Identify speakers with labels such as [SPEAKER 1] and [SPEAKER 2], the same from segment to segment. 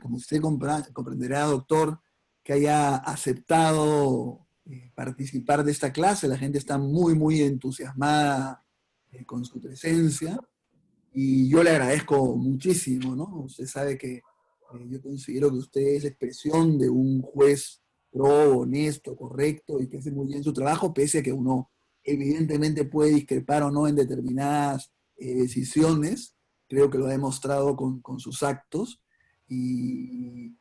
[SPEAKER 1] como usted comprenderá, doctor, que haya aceptado participar de esta clase. La gente está muy, muy entusiasmada con su presencia y yo le agradezco muchísimo, ¿no? Usted sabe que yo considero que usted es la expresión de un juez pro, honesto, correcto y que hace muy bien su trabajo, pese a que uno evidentemente puede discrepar o no en determinadas decisiones. Creo que lo ha demostrado con sus actos. Y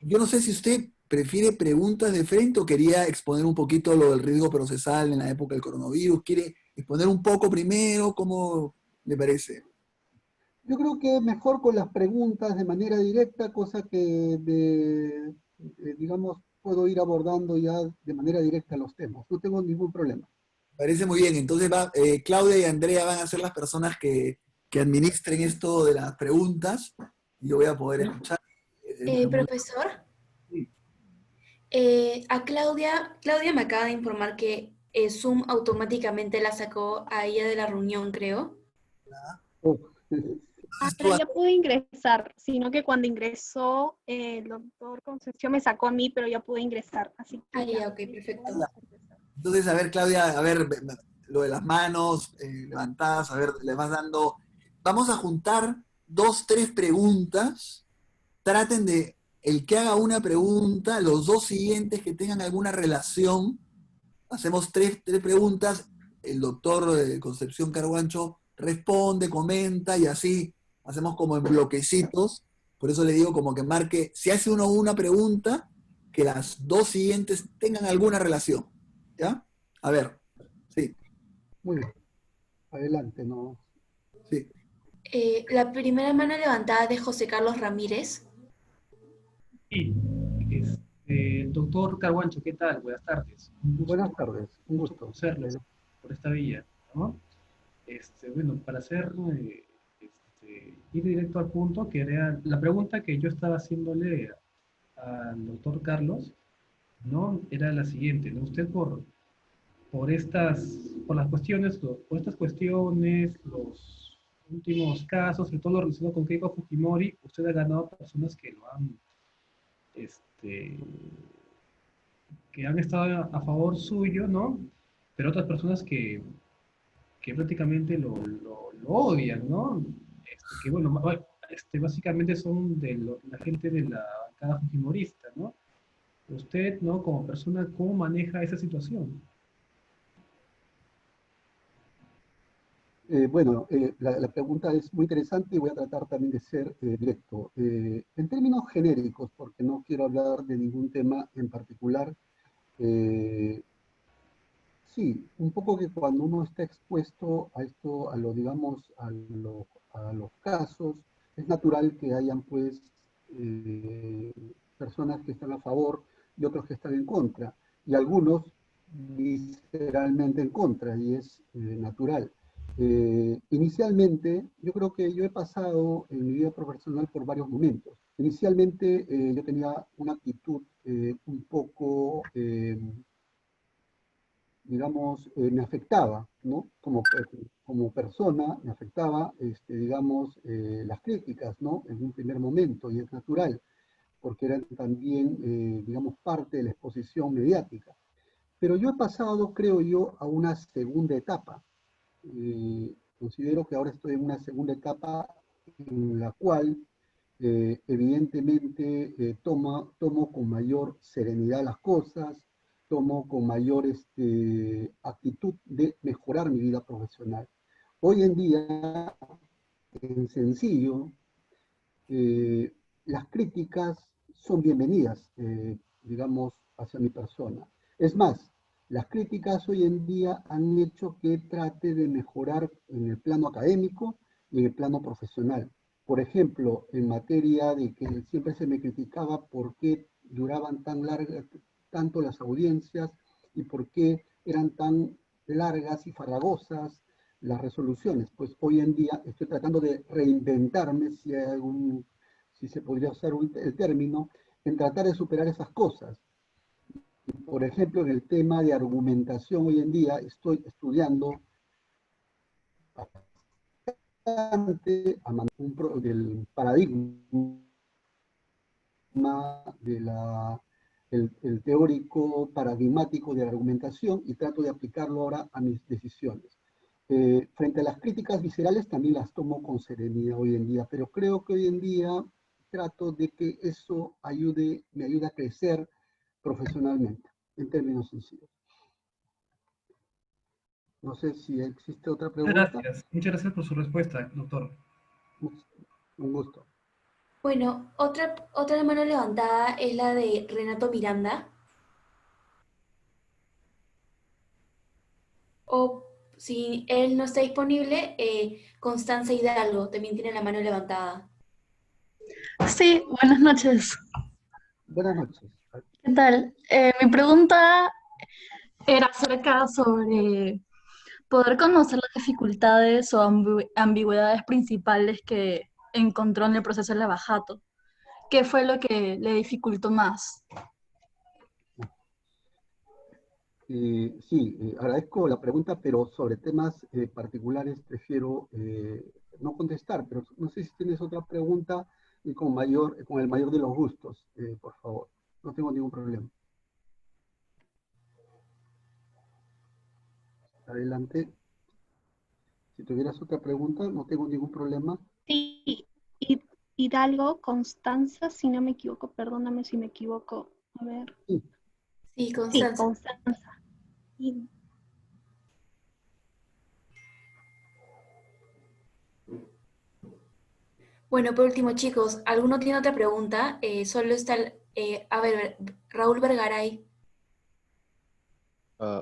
[SPEAKER 1] yo no sé si usted prefiere preguntas de frente o quería exponer un poquito lo del riesgo procesal en la época del coronavirus. ¿Quiere exponer un poco primero? ¿Cómo le parece?
[SPEAKER 2] Yo creo que es mejor con las preguntas de manera directa, cosa que, digamos, puedo ir abordando ya de manera directa los temas. No tengo ningún problema.
[SPEAKER 1] Parece muy bien. Entonces Claudia y Andrea van a ser las personas que administren esto de las preguntas y yo voy a poder escuchar.
[SPEAKER 3] Profesor, a Claudia me acaba de informar que Zoom automáticamente la sacó a ella de la reunión, creo.
[SPEAKER 2] Oh.
[SPEAKER 4] Pero ya pude ingresar, sino que cuando ingresó el doctor Concepción me sacó a mí, pero ya pude ingresar. Así que
[SPEAKER 3] Ya, ok, perfecto.
[SPEAKER 1] Entonces, a ver, Claudia, a ver, lo de las manos levantadas, a ver, le vas dando. Vamos a juntar 2, 3 preguntas. Traten de, el que haga una pregunta, los 2 siguientes que tengan alguna relación. Hacemos 3 preguntas, el doctor Concepción Carguancho responde, comenta y así hacemos como en bloquecitos. Por eso le digo como que marque, si hace uno una pregunta, que las 2 siguientes tengan alguna relación. ¿Ya? A ver, sí,
[SPEAKER 2] Muy bien, adelante, ¿no?
[SPEAKER 1] sí.
[SPEAKER 3] La primera mano levantada de José Carlos Ramírez.
[SPEAKER 5] Sí, doctor Carguancho, ¿qué tal? Buenas tardes. Un
[SPEAKER 2] Buenas
[SPEAKER 5] gusto,
[SPEAKER 2] tardes, un gusto.
[SPEAKER 5] conocerlos por esta vía, ¿no? Bueno, para ir directo al punto, que era la pregunta que yo estaba haciéndole al doctor Carlos, ¿no? Era la siguiente, ¿no? Usted por las cuestiones, por estas cuestiones, los últimos casos, sobre todo lo relacionado con Keiko Fujimori, usted ha ganado personas que lo han, este, que han estado a favor suyo, ¿no? Pero otras personas que prácticamente lo odian, ¿no? Que bueno, básicamente son de la gente de la bancada fujimorista, ¿no? Usted, ¿no? Como persona, ¿cómo maneja esa situación?
[SPEAKER 2] Bueno, la pregunta es muy interesante y voy a tratar también de ser directo. En términos genéricos, porque no quiero hablar de ningún tema en particular, eh, sí, un poco que cuando uno está expuesto a esto, a lo, digamos, a los casos, es natural que hayan, pues, eh, personas que están a favor y otros que están en contra, y algunos literalmente en contra, y es natural. Inicialmente, yo creo que yo he pasado en mi vida profesional por varios momentos. Inicialmente, yo tenía una actitud un poco digamos, me afectaba, ¿no? Como persona, me afectaba, digamos, las críticas, ¿no? En un primer momento, y es natural, porque eran también, digamos, parte de la exposición mediática. Pero yo he pasado, creo yo, a una segunda etapa. Considero que ahora estoy en una segunda etapa en la cual, evidentemente, tomo con mayor serenidad las cosas, tomo con mayor actitud de mejorar mi vida profesional. Hoy en día, en sencillo, eh, las críticas son bienvenidas, digamos, hacia mi persona. Es más, las críticas hoy en día han hecho que trate de mejorar en el plano académico y en el plano profesional. Por ejemplo, en materia de que siempre se me criticaba por qué duraban tanto las audiencias y por qué eran tan largas y farragosas las resoluciones. Pues hoy en día estoy tratando de reinventarme, si se podría usar el término, en tratar de superar esas cosas. Por ejemplo, en el tema de argumentación hoy en día estoy estudiando bastante del paradigma el teórico paradigmático de la argumentación y trato de aplicarlo ahora a mis decisiones. Frente a las críticas viscerales también las tomo con serenidad hoy en día, pero creo que hoy en día trato de que eso me ayude a crecer profesionalmente, en términos sencillos. No sé si existe otra pregunta.
[SPEAKER 5] Muchas gracias por su respuesta, doctor.
[SPEAKER 2] Un gusto.
[SPEAKER 3] Bueno, otra mano levantada es la de Renato Miranda. O si él no está disponible, Constanza Hidalgo también tiene la mano levantada.
[SPEAKER 6] Sí, buenas noches.
[SPEAKER 2] Buenas noches.
[SPEAKER 6] ¿Qué tal? Mi pregunta era acerca sobre poder conocer las dificultades o ambigüedades principales que encontró en el proceso de Lavajato. ¿Qué fue lo que le dificultó más?
[SPEAKER 2] Sí, agradezco la pregunta, pero sobre temas particulares prefiero no contestar, pero no sé si tienes otra pregunta y con el mayor de los gustos, por favor. No tengo ningún problema. Adelante. Si tuvieras otra pregunta, no tengo ningún problema.
[SPEAKER 4] Sí, Hidalgo, Constanza, si no me equivoco, perdóname si me equivoco. A ver.
[SPEAKER 2] Sí.
[SPEAKER 3] Sí,
[SPEAKER 4] Sí,
[SPEAKER 3] Constanza.
[SPEAKER 4] Constanza. Y-
[SPEAKER 3] Bueno, por último, chicos, ¿alguno tiene otra pregunta? Solo está, a ver, Raúl Vergaray.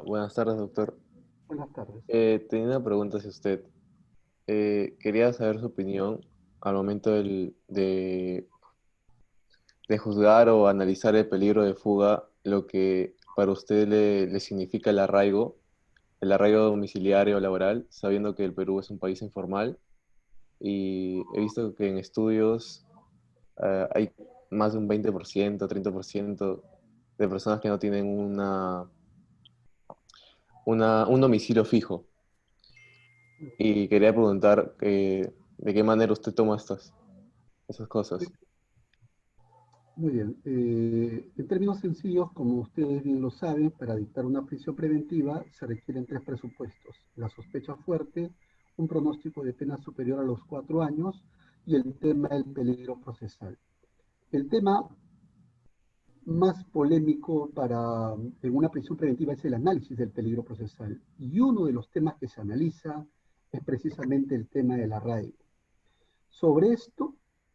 [SPEAKER 7] Buenas tardes, doctor.
[SPEAKER 2] Buenas tardes.
[SPEAKER 7] Tenía una pregunta hacia usted. Quería saber su opinión al momento de juzgar o analizar el peligro de fuga, lo que para usted le significa el arraigo domiciliario o laboral, sabiendo que el Perú es un país informal y he visto que en estudios hay más de un 20%, 30% de personas que no tienen un domicilio fijo. Y quería preguntar de qué manera usted toma esas cosas.
[SPEAKER 2] Muy bien. En términos sencillos, como ustedes bien lo saben, para dictar una prisión preventiva se requieren 3 presupuestos: la sospecha fuerte, un pronóstico de pena superior a los 4 años y el tema del peligro procesal. El tema más polémico en una prisión preventiva es el análisis del peligro procesal. Y uno de los temas que se analiza es precisamente el tema del arraigo. Sobre esto,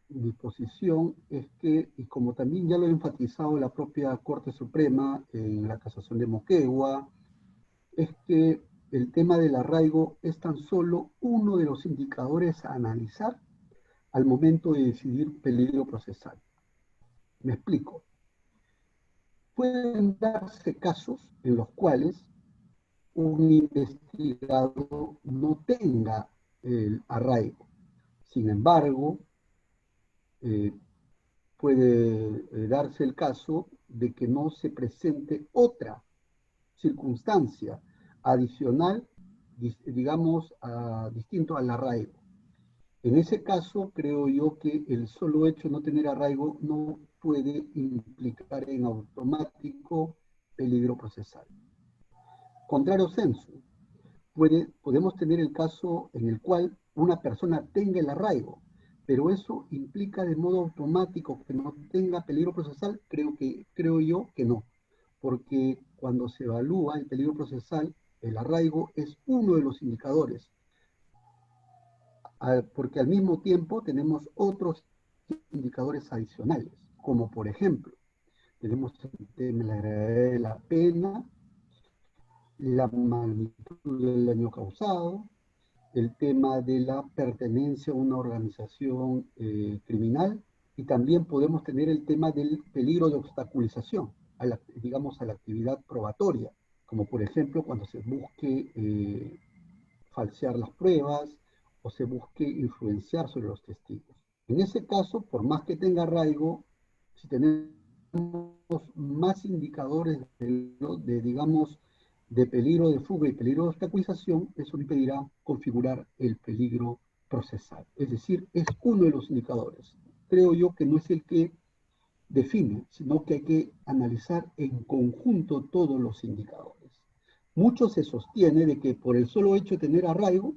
[SPEAKER 2] mi posición es que, y como también ya lo ha enfatizado la propia Corte Suprema en la casación de Moquegua, es que el tema del arraigo es tan solo uno de los indicadores a analizar al momento de decidir peligro procesal. Me explico. Pueden darse casos en los cuales un investigado no tenga el arraigo. Sin embargo, puede darse el caso de que no se presente otra circunstancia adicional, digamos, distinto al arraigo. En ese caso, creo yo que el solo hecho de no tener arraigo no puede implicar en automático peligro procesal. Contrario sensu, podemos tener el caso en el cual una persona tenga el arraigo, pero eso implica de modo automático que no tenga peligro procesal. Creo yo que no, porque cuando se evalúa el peligro procesal, el arraigo es uno de los indicadores, porque al mismo tiempo tenemos otros indicadores adicionales, como por ejemplo, tenemos el tema de la gravedad de la pena, la magnitud del daño causado, el tema de la pertenencia a una organización criminal, y también podemos tener el tema del peligro de obstaculización, digamos, a la actividad probatoria, como por ejemplo cuando se busque falsear las pruebas o se busque influenciar sobre los testigos. En ese caso, por más que tenga arraigo, si tenemos más indicadores digamos, de peligro de fuga y peligro de obstaculización, eso impedirá configurar el peligro procesal. Es decir, es uno de los indicadores. Creo yo que no es el que define, sino que hay que analizar en conjunto todos los indicadores. Mucho se sostiene de que por el solo hecho de tener arraigo,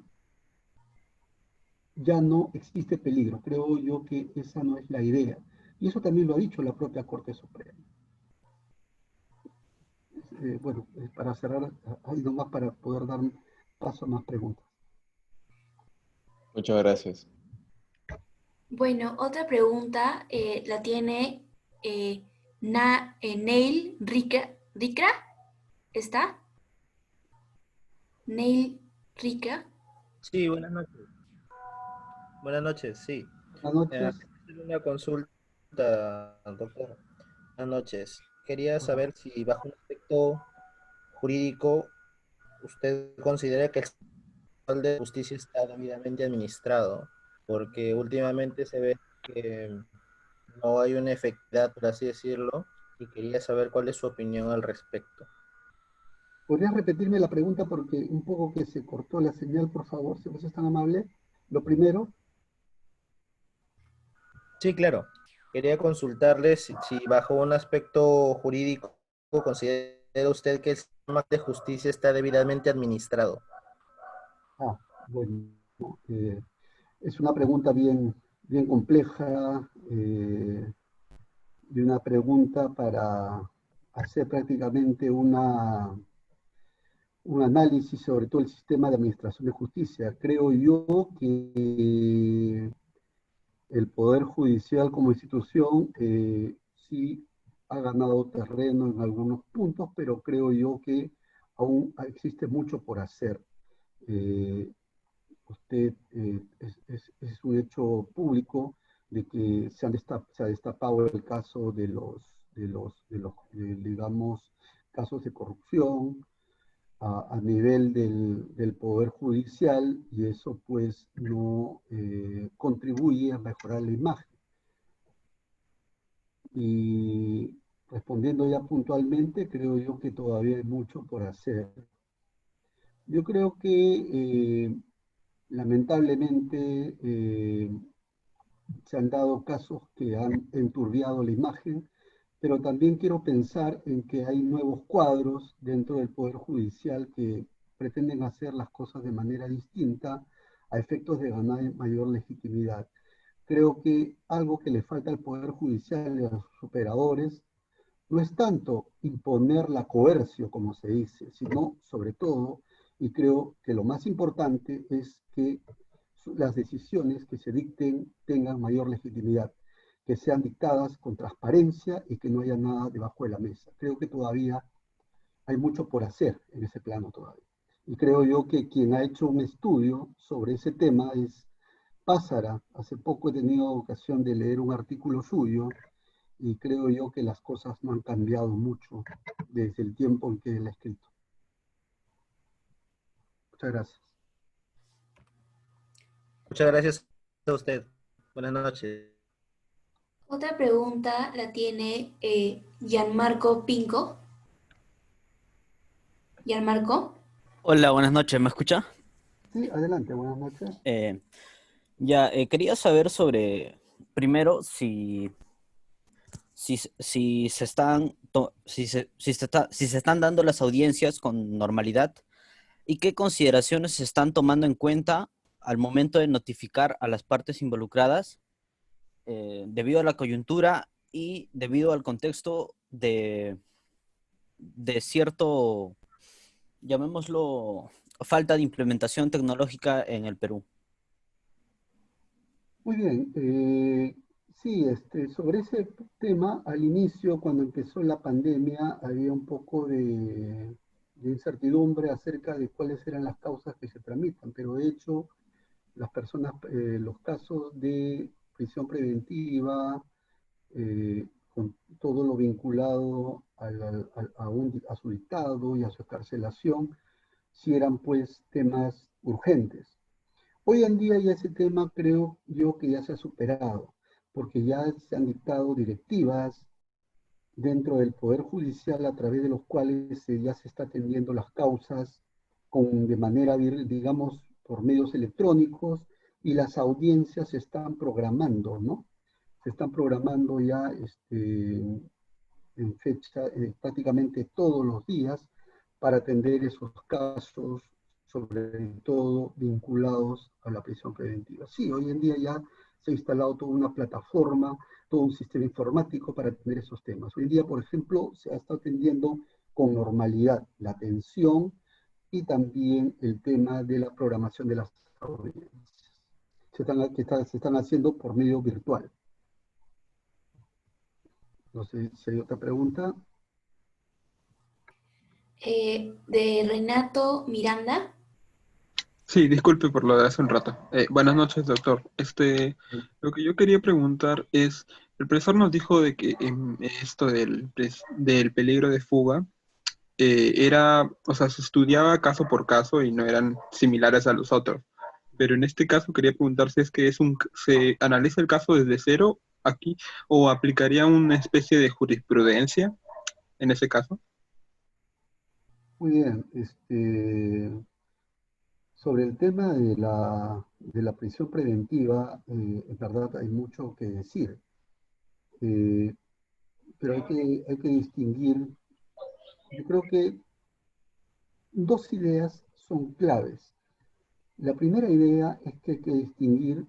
[SPEAKER 2] ya no existe peligro. Creo yo que esa no es la idea. Y eso también lo ha dicho la propia Corte Suprema. Bueno, para cerrar, ahí nomás para poder dar paso a más preguntas.
[SPEAKER 7] Muchas gracias.
[SPEAKER 3] Bueno, otra pregunta la tiene Neil Ricra. ¿Está? Neil Ricra.
[SPEAKER 8] Sí, buenas noches. Buenas noches, sí.
[SPEAKER 2] Buenas noches.
[SPEAKER 8] Una consulta, doctor. Buenas noches. Quería saber si bajo un aspecto jurídico usted considera que el Tribunal de Justicia está debidamente administrado, porque últimamente se ve que no hay una efectividad, por así decirlo, y quería saber cuál es su opinión al respecto.
[SPEAKER 2] ¿Podrías repetirme la pregunta porque un poco que se cortó la señal, por favor, si es tan amable? Lo primero.
[SPEAKER 8] Sí, claro. Quería consultarle si bajo un aspecto jurídico considera usted que el sistema de justicia está debidamente administrado.
[SPEAKER 2] Bueno, es una pregunta bien compleja y una pregunta para hacer prácticamente un análisis sobre todo el sistema de administración de justicia. Creo yo que el Poder Judicial como institución sí ha ganado terreno en algunos puntos, pero creo yo que aún existe mucho por hacer. Es un hecho público de que se ha destapado el caso digamos, casos de corrupción a nivel del Poder Judicial, y eso pues no contribuye a mejorar la imagen. Y respondiendo ya puntualmente, creo yo que todavía hay mucho por hacer. Yo creo que lamentablemente se han dado casos que han enturbiado la imagen, pero también quiero pensar en que hay nuevos cuadros dentro del Poder Judicial que pretenden hacer las cosas de manera distinta a efectos de ganar mayor legitimidad. Creo que algo que le falta al Poder Judicial y a los operadores no es tanto imponer la coerción, como se dice, sino sobre todo, y creo que lo más importante es que las decisiones que se dicten tengan mayor legitimidad, que sean dictadas con transparencia y que no haya nada debajo de la mesa. Creo que todavía hay mucho por hacer en ese plano todavía. Y creo yo que quien ha hecho un estudio sobre ese tema es Pázara. Hace poco he tenido ocasión de leer un artículo suyo y creo yo que las cosas no han cambiado mucho desde el tiempo en que él ha escrito. Muchas gracias.
[SPEAKER 8] Muchas gracias a usted. Buenas noches.
[SPEAKER 3] Otra pregunta la tiene Gianmarco Pinco. Gianmarco.
[SPEAKER 9] Hola, buenas noches, ¿me escucha?
[SPEAKER 2] Sí, adelante, buenas noches.
[SPEAKER 9] Quería saber sobre, primero, si se están dando las audiencias con normalidad y qué consideraciones se están tomando en cuenta al momento de notificar a las partes involucradas debido a la coyuntura y debido al contexto de cierto, llamémoslo, falta de implementación tecnológica en el Perú.
[SPEAKER 2] Muy bien. Sí, sobre ese tema, al inicio, cuando empezó la pandemia, había un poco de incertidumbre acerca de cuáles eran las causas que se tramitan, pero de hecho, las personas, los casos de prisión preventiva, con todo lo vinculado a su dictado y a su escarcelación, sí eran pues temas urgentes. Hoy en día ya ese tema creo yo que ya se ha superado, porque ya se han dictado directivas dentro del Poder Judicial a través de los cuales ya se está atendiendo las causas de manera, digamos, por medios electrónicos, y las audiencias se están programando, ¿no? se están programando ya en fecha prácticamente todos los días para atender esos casos, sobre todo vinculados a la prisión preventiva. Sí, hoy en día ya se ha instalado toda una plataforma, todo un sistema informático para atender esos temas. Hoy en día, por ejemplo, se ha estado atendiendo con normalidad la atención y también el tema de la programación de las audiencias. Se están haciendo por medio virtual. No sé si hay otra pregunta.
[SPEAKER 3] De Renato Miranda.
[SPEAKER 10] Sí, disculpe por lo de hace un rato. Buenas noches, doctor. Lo que yo quería preguntar es, el profesor nos dijo de que en esto del peligro de fuga o sea, se estudiaba caso por caso y no eran similares a los otros. Pero en este caso quería preguntar si es que se analiza el caso desde cero aquí o aplicaría una especie de jurisprudencia en ese caso.
[SPEAKER 2] Muy bien. Sobre el tema de la prisión preventiva, en verdad hay mucho que decir, pero hay que distinguir. Yo creo que dos ideas son claves. La primera idea es que hay que distinguir,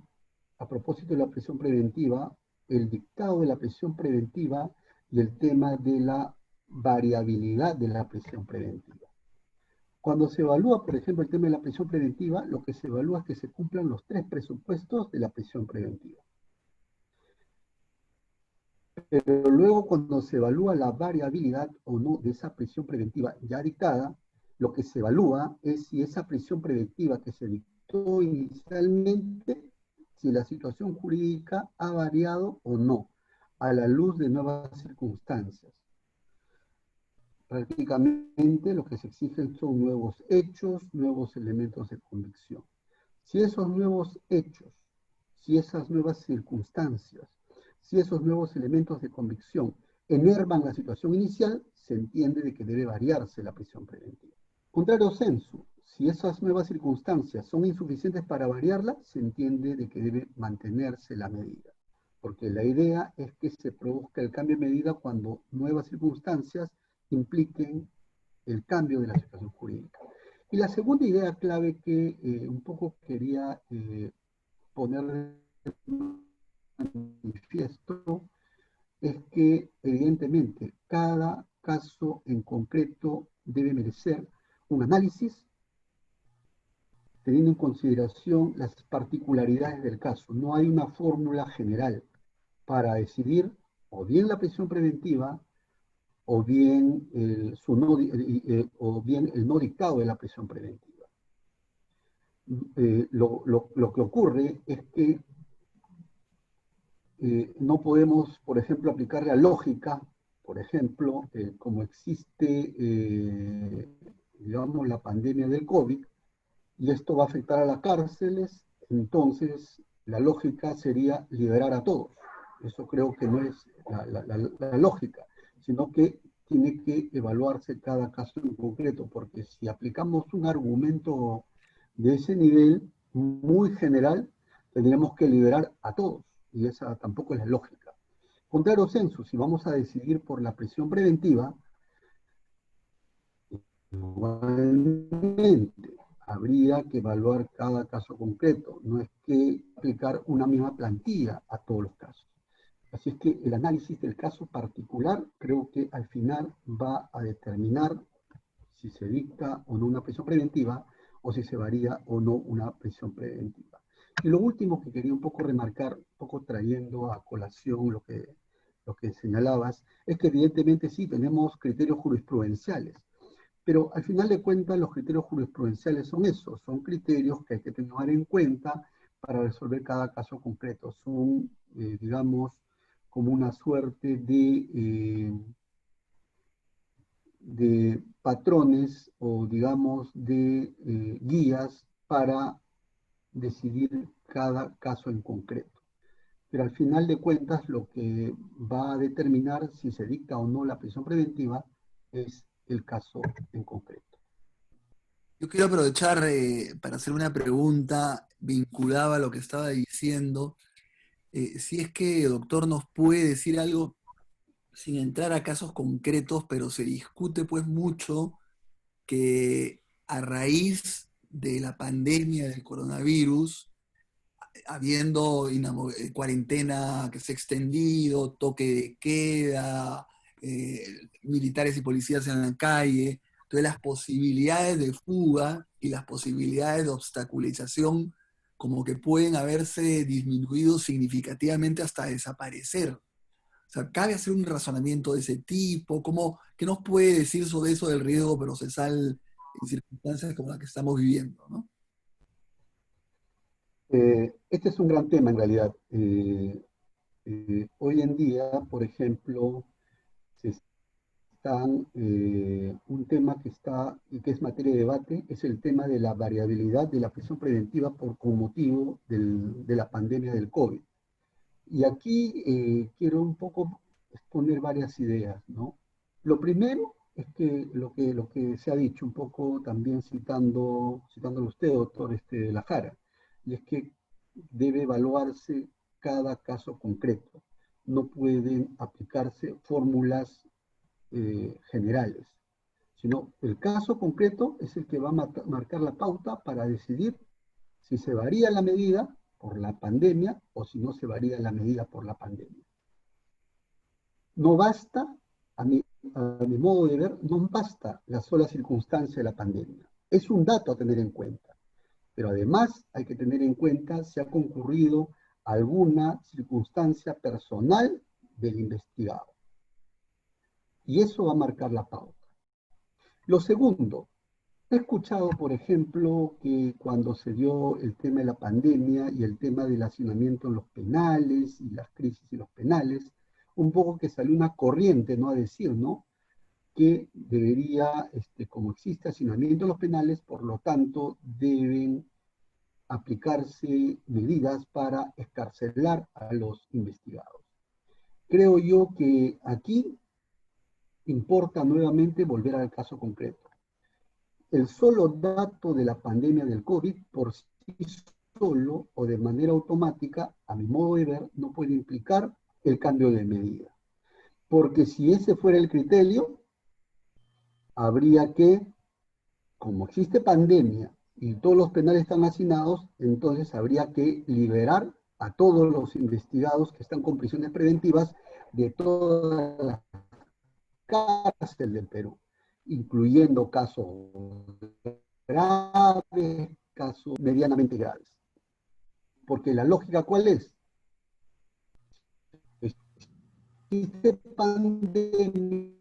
[SPEAKER 2] a propósito de la prisión preventiva, el dictado de la prisión preventiva y el tema de la variabilidad de la prisión preventiva. Cuando se evalúa, por ejemplo, el tema de la prisión preventiva, lo que se evalúa es que se cumplan los tres presupuestos de la prisión preventiva. Pero luego, cuando se evalúa la variabilidad o no de esa prisión preventiva ya dictada, lo que se evalúa es si esa prisión preventiva que se dictó inicialmente, si la situación jurídica ha variado o no, a la luz de nuevas circunstancias. Prácticamente lo que se exigen son nuevos hechos, nuevos elementos de convicción. Si esos nuevos hechos, si esas nuevas circunstancias, si esos nuevos elementos de convicción enervan la situación inicial, se entiende de que debe variarse la prisión preventiva. Contrario sensu, si esas nuevas circunstancias son insuficientes para variarla, se entiende de que debe mantenerse la medida. Porque la idea es que se produzca el cambio de medida cuando nuevas circunstancias impliquen el cambio de la situación jurídica. Y la segunda idea clave que un poco quería poner de manifiesto es que evidentemente cada caso en concreto debe merecer un análisis teniendo en consideración las particularidades del caso. No hay una fórmula general para decidir o bien la prisión preventiva o bien el no dictado de la prisión preventiva. Lo que ocurre es que no podemos, por ejemplo, aplicar la lógica, por ejemplo, como existe, digamos, la pandemia del COVID, y esto va a afectar a las cárceles, entonces la lógica sería liberar a todos. Eso creo que no es la lógica, sino que tiene que evaluarse cada caso en concreto, porque si aplicamos un argumento de ese nivel, muy general, tendríamos que liberar a todos, y esa tampoco es la lógica. Contrario sensu, si vamos a decidir por la prisión preventiva, igualmente habría que evaluar cada caso concreto, no es que aplicar una misma plantilla a todos los casos. Así es que el análisis del caso particular creo que al final va a determinar si se dicta o no una prisión preventiva o si se varía o no una prisión preventiva. Y lo último que quería un poco remarcar, un poco trayendo a colación lo que señalabas, es que evidentemente sí tenemos criterios jurisprudenciales, pero al final de cuentas los criterios jurisprudenciales son esos, son criterios que hay que tener en cuenta para resolver cada caso concreto. Son, digamos, como una suerte de patrones o, digamos, de guías para decidir cada caso en concreto. Pero al final de cuentas lo que va a determinar si se dicta o no la prisión preventiva es el caso en concreto.
[SPEAKER 1] Yo quiero aprovechar para hacer una pregunta vinculada a lo que estaba diciendo. si es que, doctor, nos puede decir algo sin entrar a casos concretos, pero se discute pues mucho que a raíz de la pandemia del coronavirus, habiendo cuarentena que se ha extendido, toque de queda, militares y policías en la calle, entonces las posibilidades de fuga y las posibilidades de obstaculización como que pueden haberse disminuido significativamente hasta desaparecer. O sea, ¿cabe hacer un razonamiento de ese tipo? ¿Qué nos puede decir sobre eso del riesgo procesal en circunstancias como las que estamos viviendo, ¿no?
[SPEAKER 2] Este es un gran tema en realidad. Hoy en día, por ejemplo, se un tema que está y que es materia de debate es el tema de la variabilidad de la prisión preventiva con motivo de la pandemia del COVID. Y aquí quiero un poco exponer varias ideas, ¿no? Lo primero es que lo que se ha dicho, un poco también citándolo usted, doctor de la Jara, y es que debe evaluarse cada caso concreto. No pueden aplicarse fórmulas generales, sino el caso concreto es el que va a marcar la pauta para decidir si se varía la medida por la pandemia o si no se varía la medida por la pandemia. No basta, a mi modo de ver, no basta la sola circunstancia de la pandemia. Es un dato a tener en cuenta, pero además hay que tener en cuenta si ha concurrido alguna circunstancia personal del investigado. Y eso va a marcar la pauta. Lo segundo, he escuchado, por ejemplo, que cuando se dio el tema de la pandemia y el tema del hacinamiento en los penales y las crisis en los penales, un poco que salió una corriente, ¿no? A decir, ¿no? Que debería, como existe hacinamiento en los penales, por lo tanto, deben aplicarse medidas para excarcelar a los investigados. Creo yo que aquí importa nuevamente volver al caso concreto. El solo dato de la pandemia del COVID por sí solo o de manera automática, a mi modo de ver, no puede implicar el cambio de medida. Porque si ese fuera el criterio, habría que, como existe pandemia y todos los penales están hacinados, entonces habría que liberar a todos los investigados que están con prisiones preventivas de todas las cárceles del Perú, incluyendo casos graves, casos medianamente graves. Porque la lógica, ¿cuál es? Existe pandemia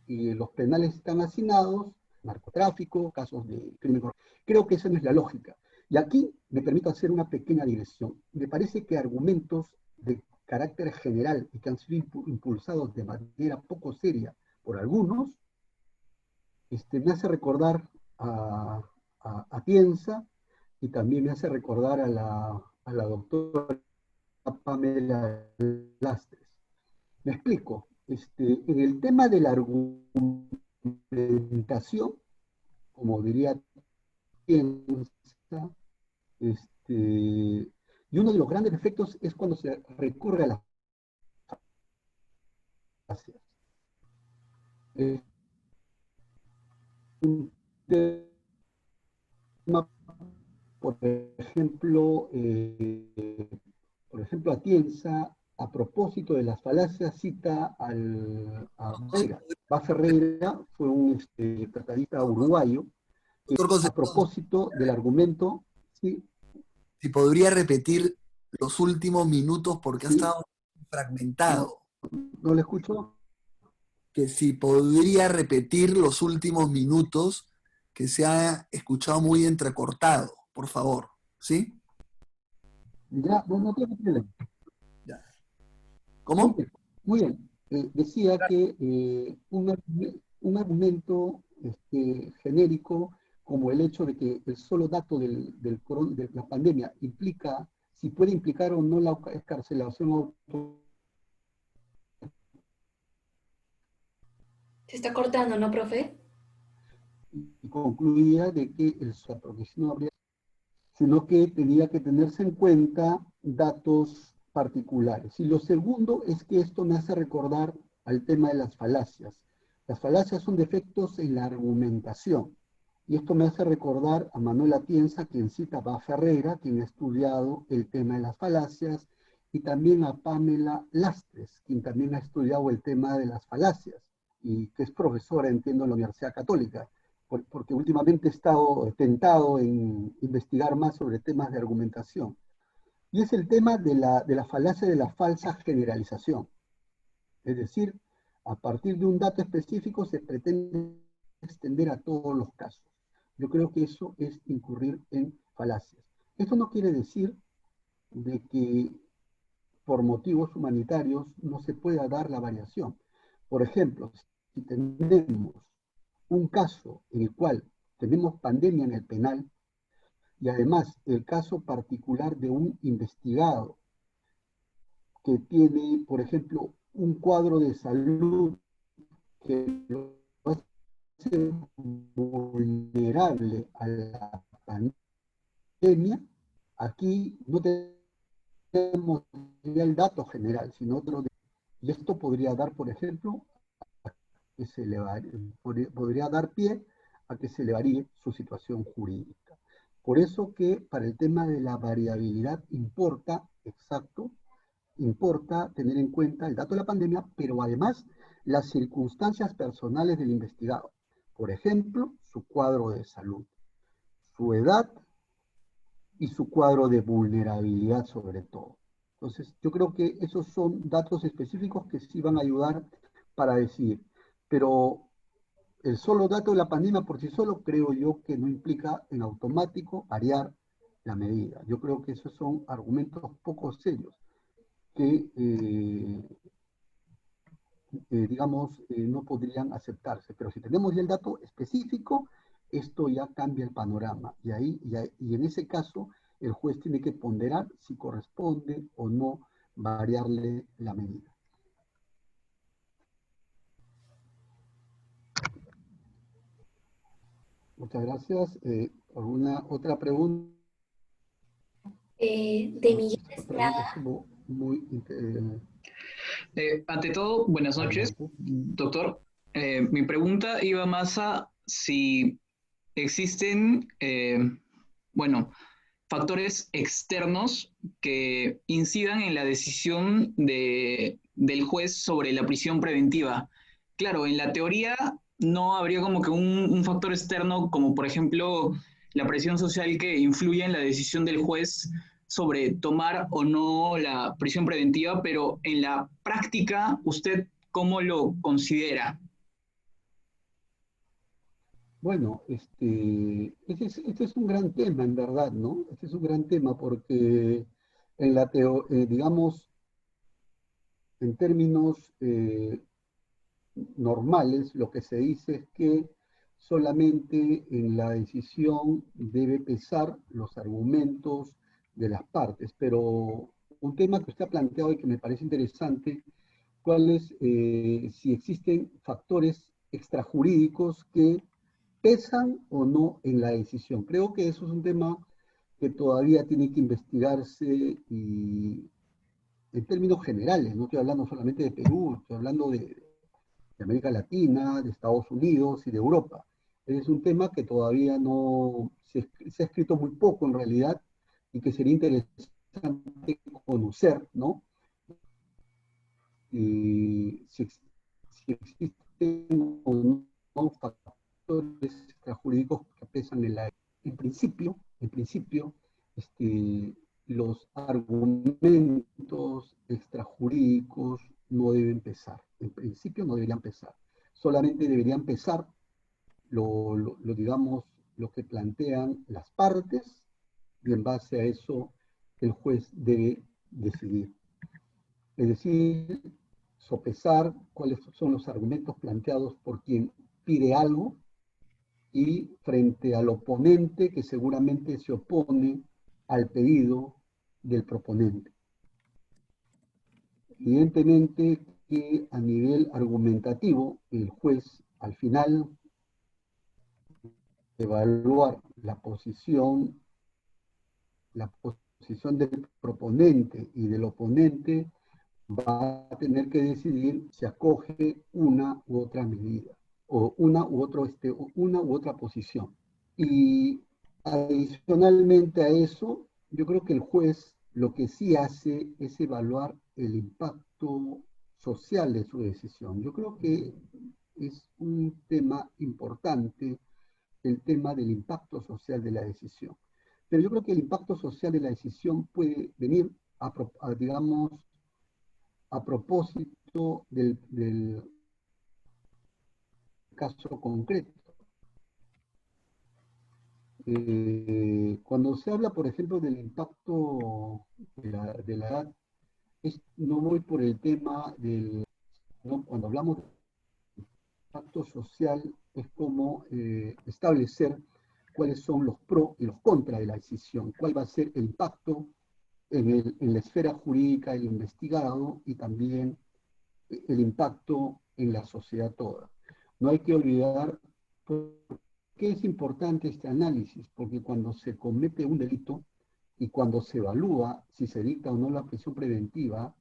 [SPEAKER 2] y los penales están hacinados, narcotráfico, casos de crimen. Creo que esa no es la lógica. Y aquí me permito hacer una pequeña digresión. Me parece que argumentos de carácter general y que han sido impulsados de manera poco seria por algunos, me hace recordar a Atienza y también me hace recordar a la doctora Pamela Lastres. Me explico. En el tema de la argumentación, como diría Atienza, y uno de los grandes efectos es cuando se recurre a las falacias. Un tema, por ejemplo, Atienza, a propósito de las falacias, cita a Ferreira. Ferreira fue un tratadista uruguayo que, a propósito del argumento, ¿sí?
[SPEAKER 1] Si podría repetir los últimos minutos porque ha estado fragmentado.
[SPEAKER 2] ¿No lo escucho?
[SPEAKER 1] Que si podría repetir los últimos minutos que se ha escuchado muy entrecortado, por favor, ¿sí?
[SPEAKER 2] Ya, no tiene problema.
[SPEAKER 1] Ya. ¿Cómo?
[SPEAKER 2] Muy bien. Decía que un argumento genérico como el hecho de que el solo dato de la pandemia implica, si puede implicar o no la escarcelación.
[SPEAKER 3] Se está cortando, ¿no, profe?
[SPEAKER 2] Y concluía de que porque si no habría... sino que tenía que tenerse en cuenta datos particulares. Y lo segundo es que esto me hace recordar al tema de las falacias. Las falacias son defectos en la argumentación. Y esto me hace recordar a Manuel Atienza, quien cita a Bá Ferreira, quien ha estudiado el tema de las falacias, y también a Pamela Lastres, quien también ha estudiado el tema de las falacias, y que es profesora, entiendo, en la Universidad Católica, porque últimamente he estado tentado en investigar más sobre temas de argumentación. Y es el tema de la falacia de la falsa generalización. Es decir, a partir de un dato específico se pretende extender a todos los casos. Yo creo que eso es incurrir en falacias. Esto no quiere decir de que por motivos humanitarios no se pueda dar la variación. Por ejemplo, si tenemos un caso en el cual tenemos pandemia en el penal y además el caso particular de un investigado que tiene, por ejemplo, un cuadro de salud que lo hace vulnerable a la pandemia, aquí no tenemos ya el dato general, sino otro. Y esto podría dar, por ejemplo, que se le podría dar pie a que se le varíe su situación jurídica. Por eso que para el tema de la variabilidad importa, exacto, importa tener en cuenta el dato de la pandemia, pero además las circunstancias personales del investigado. Por ejemplo, su cuadro de salud, su edad y su cuadro de vulnerabilidad sobre todo. Entonces, yo creo que esos son datos específicos que sí van a ayudar para decir, pero el solo dato de la pandemia por sí solo creo yo que no implica en automático variar la medida. Yo creo que esos son argumentos poco serios que, digamos, no podrían aceptarse. Pero si tenemos ya el dato específico, esto ya cambia el panorama. Y en ese caso, el juez tiene que ponderar si corresponde o no variarle la medida. Muchas gracias. ¿Alguna otra pregunta?
[SPEAKER 3] De Miguel
[SPEAKER 2] Esta pregunta
[SPEAKER 3] Estrada.
[SPEAKER 2] estuvo muy...
[SPEAKER 11] Ante todo, buenas noches,
[SPEAKER 2] adelante.
[SPEAKER 11] doctor. Mi pregunta iba más a si existen, bueno, factores externos que incidan en la decisión del juez sobre la prisión preventiva. Claro, en la teoría no habría como que un factor externo, como por ejemplo la presión social que influye en la decisión del juez sobre tomar o no la prisión preventiva, pero en la práctica, ¿usted cómo lo considera?
[SPEAKER 2] Bueno, este es un gran tema, en verdad, ¿no? Este es un gran tema porque digamos, en términos normales, lo que se dice es que solamente en la decisión debe pesar los argumentos de las partes, pero un tema que usted ha planteado y que me parece interesante, ¿cuál es si existen factores extrajurídicos que pesan o no en la decisión? Creo que eso es un tema que todavía tiene que investigarse y en términos generales, no estoy hablando solamente de Perú, estoy hablando de América Latina, de Estados Unidos y de Europa. Es un tema que todavía no se ha escrito muy poco en realidad y que sería interesante conocer, ¿no? Y si existen o no factores extrajurídicos que pesan en la... En principio, los argumentos extrajurídicos no deben pesar. En principio no deberían pesar. Solamente deberían pesar digamos, lo que plantean las partes y en base a eso el juez debe decidir. Es decir, sopesar cuáles son los argumentos planteados por quien pide algo y frente al oponente que seguramente se opone al pedido del proponente. Evidentemente que a nivel argumentativo el juez al final evaluar la posición la posición del proponente y del oponente va a tener que decidir si acoge una u otra medida, o una u otra posición. Y adicionalmente a eso, yo creo que el juez lo que sí hace es evaluar el impacto social de su decisión. Yo creo que es un tema importante el tema del impacto social de la decisión. Pero yo creo que el impacto social de la decisión puede venir, digamos, a propósito del caso concreto. Cuando se habla, por ejemplo, del impacto de la edad, no voy por el tema del... ¿no? Cuando hablamos de impacto social, es como establecer cuáles son los pros y los contras de la decisión, cuál va a ser el impacto en la esfera jurídica del investigado y también el impacto en la sociedad toda. No hay que olvidar por qué es importante este análisis, porque cuando se comete un delito y cuando se evalúa si se dicta o no la prisión preventiva,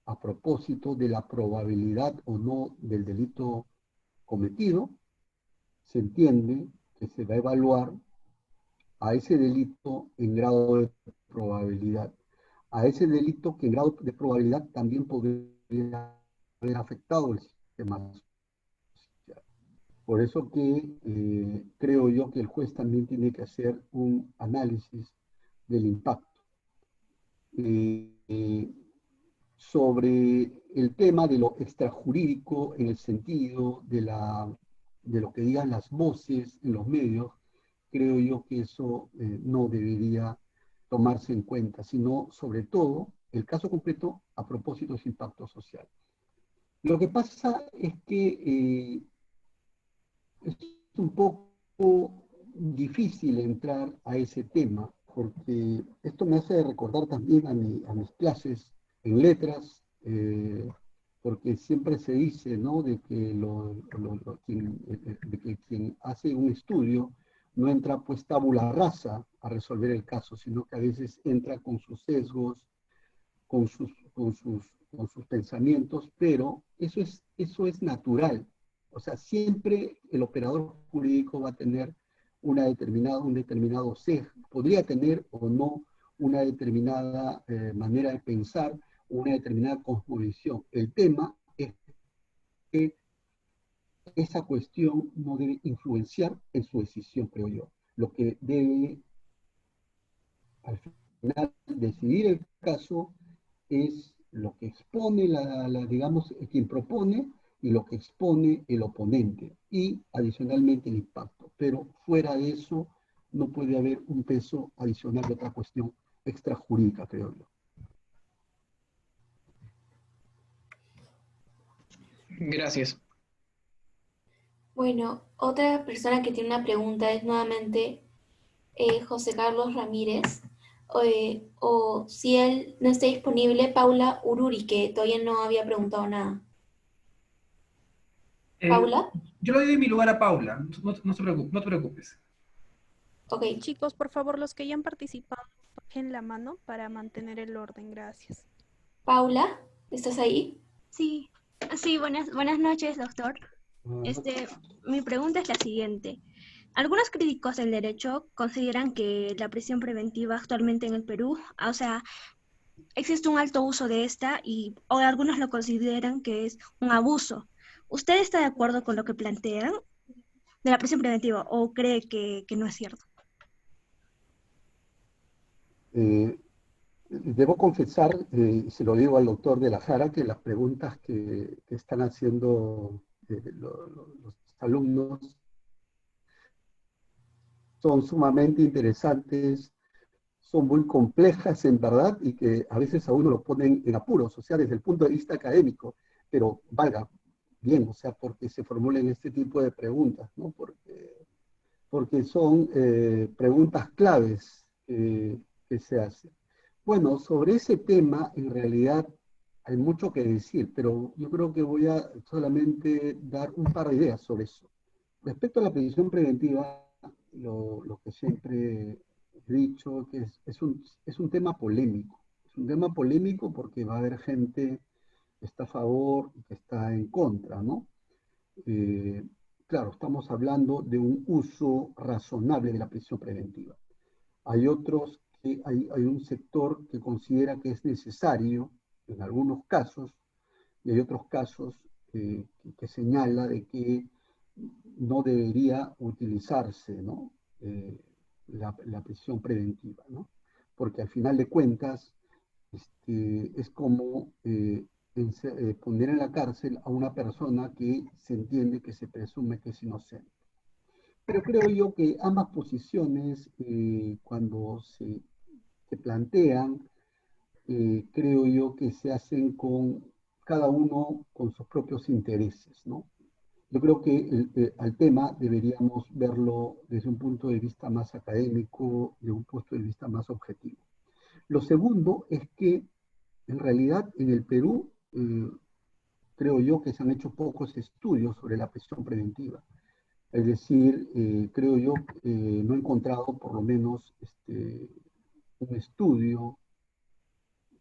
[SPEAKER 2] a propósito de la probabilidad o no del delito cometido, se entiende que se va a evaluar a ese delito en grado de probabilidad, a ese delito que en grado de probabilidad también podría haber afectado el sistema social. Por eso que creo yo que el juez también tiene que hacer un análisis del impacto. Sobre el tema de lo extrajurídico en el sentido de lo que digan las voces en los medios, creo yo que eso no debería tomarse en cuenta, sino sobre todo el caso concreto a propósito de su impacto social. Lo que pasa es que es un poco difícil entrar a ese tema, porque esto me hace recordar también a mis clases en letras, porque siempre se dice, ¿no?, de que, de que quien hace un estudio no entra pues tabula rasa a resolver el caso, sino que a veces entra con sus sesgos, con sus pensamientos, pero eso es natural. O sea, siempre el operador jurídico va a tener un determinado sesgo, podría tener o no una determinada manera de pensar, una determinada cosmovisión. El tema es que esa cuestión no debe influenciar en su decisión, creo yo. Lo que debe, al final, decidir el caso es lo que expone digamos, quien propone y lo que expone el oponente y adicionalmente el impacto. Pero fuera de eso no puede haber un peso adicional de otra cuestión extrajurídica, creo yo.
[SPEAKER 11] Gracias.
[SPEAKER 3] Bueno, otra persona que tiene una pregunta es nuevamente José Carlos Ramírez, o si él no está disponible, Paula Ururi, que todavía no había preguntado nada. ¿Paula?
[SPEAKER 5] Yo le doy mi lugar a Paula, no te preocupes.
[SPEAKER 3] Ok.
[SPEAKER 4] Chicos, por favor, los que ya han participado, bajen la mano para mantener el orden. Gracias.
[SPEAKER 3] Paula, ¿estás ahí?
[SPEAKER 12] Sí, sí, buenas noches, doctor. Mi pregunta es la siguiente. Algunos críticos del derecho consideran que la prisión preventiva actualmente en el Perú, o sea, existe un alto uso de esta o algunos lo consideran que es un abuso. ¿Usted está de acuerdo con lo que plantean de la prisión preventiva o cree que no es cierto?
[SPEAKER 2] Debo confesar, se lo digo al doctor de la Jara, que las preguntas que están haciendo los alumnos son sumamente interesantes, son muy complejas en verdad y que a veces a uno lo ponen en apuros, o sea, desde el punto de vista académico, pero valga bien, o sea, porque se formulen este tipo de preguntas, ¿no? Porque son preguntas claves que se hacen. Bueno, sobre ese tema, en realidad, hay mucho que decir, pero yo creo que voy a solamente dar un par de ideas sobre eso. Respecto a la prisión preventiva, lo que siempre he dicho que es un tema polémico. Es un tema polémico porque va a haber gente que está a favor y que está en contra, ¿no? Claro, estamos hablando de un uso razonable de la prisión preventiva. Hay otros hay un sector que considera que es necesario en algunos casos, y hay otros casos que señala de que no debería utilizarse, ¿no? La prisión preventiva, ¿no? Porque al final de cuentas es como poner en la cárcel a una persona que se entiende, que se presume que es inocente. Pero creo yo que ambas posiciones, cuando se plantean, creo yo que se hacen con cada uno con sus propios intereses, ¿no? Yo creo que al tema deberíamos verlo desde un punto de vista más académico, de un punto de vista más objetivo. Lo segundo es que en realidad en el Perú creo yo que se han hecho pocos estudios sobre la prisión preventiva. Es decir, creo yo, no he encontrado por lo menos un estudio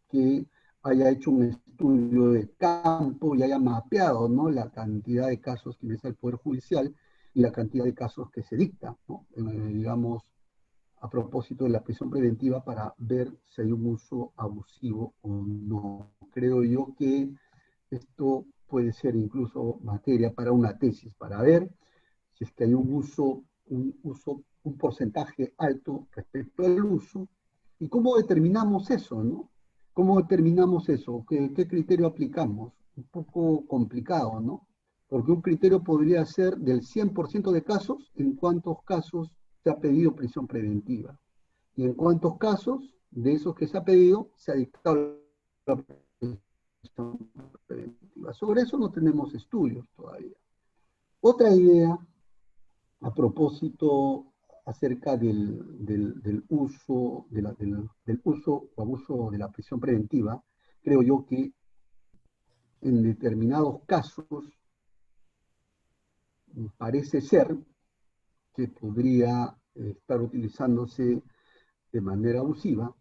[SPEAKER 2] que haya hecho un estudio de campo y haya mapeado, ¿no?, la cantidad de casos que ingresa el Poder Judicial y la cantidad de casos que se dictan, ¿no? Digamos, a propósito de la prisión preventiva para ver si hay un uso abusivo o no. Creo yo que esto puede ser incluso materia para una tesis, para ver si es que hay un porcentaje alto respecto al uso, y cómo determinamos eso, ¿no? ¿Cómo determinamos eso? ¿Qué criterio aplicamos? Un poco complicado, ¿no? Porque un criterio podría ser del 100% de casos, en cuántos casos se ha pedido prisión preventiva, y en cuántos casos de esos que se ha pedido se ha dictado la prisión preventiva. Sobre eso no tenemos estudios todavía. Otra idea, a propósito acerca del uso o abuso de la prisión preventiva, creo yo que en determinados casos parece ser que podría estar utilizándose de manera abusiva,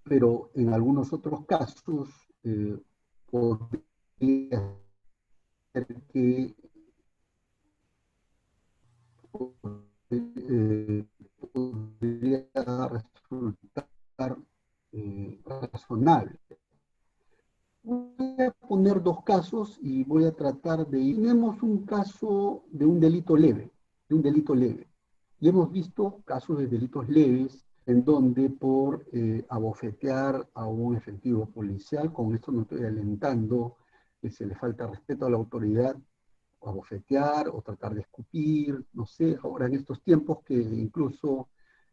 [SPEAKER 2] pero en algunos otros casos podría ser que podría resultar razonable. Voy a poner dos casos y voy a tratar de ir. Tenemos un caso de un delito leve, y hemos visto casos de delitos leves en donde por abofetear a un efectivo policial, con esto no estoy alentando que se le falta respeto a la autoridad, o abofetear, o tratar de escupir, no sé, ahora en estos tiempos que incluso